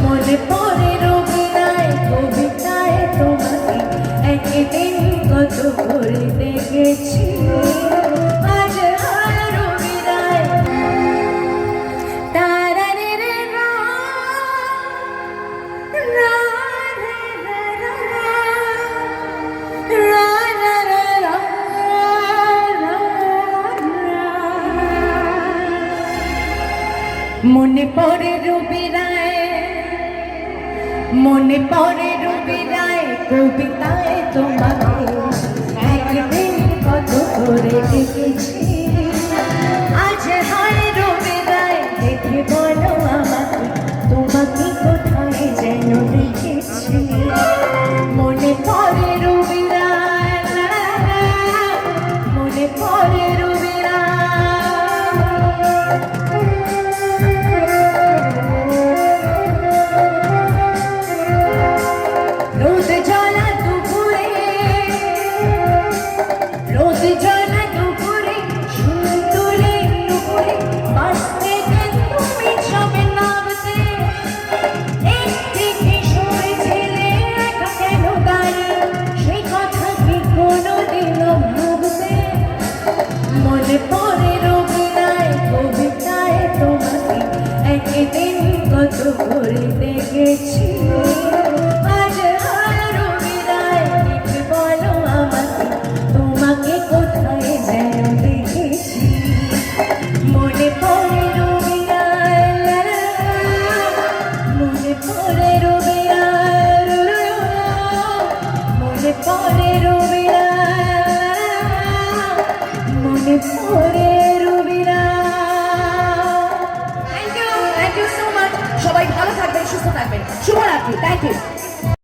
মনে পড়ে রবিরায় কবিতায় তোমাকে একদিন কত করে দেখেছি। আজ আর রবিরায় তারারে রে রা রা রে রে রা রা রা রা রা রা। মনে পড়ে রবিরায়, মনে পড়ে রবিরায় কবিতায় তোমাকে একদিন কত করে দেখেছি। আজ হয় রবিরায় দেখে বলো আমাকে তোমাকে কোথায় যেন দেখেছি। মনে পড়ে রবিরায়, মনে পড়ে রোদ জ্বলা দুপুরে, রোদ জ্বলা দুপুরে সুন্দরে দুপুরে বাস থেকে তুমি সবে নামতে। একটি কিশোর ছেলে একা কেন দাঁড়িয়ে সেই কথা কি কোনোদিনও ভাবতে। মনে পড়ে রবিরায় কবিতায় তোমাকে একদিন কত করে দেখেছি। আজ আর রবিরায় দেখে বলো আমাকে তোমাকে কোথায় যেন দেখেছি। মনে পড়ে রবিরায়, মনে পড়ে রবিরায়, মনে পড়ে রবিরায়, মনে পড়ে Ruby Roy. Thank you so much. সবাই ভালো থাকবেন, সুস্থ থাকবেন। শুভরাত্রি। Thank you.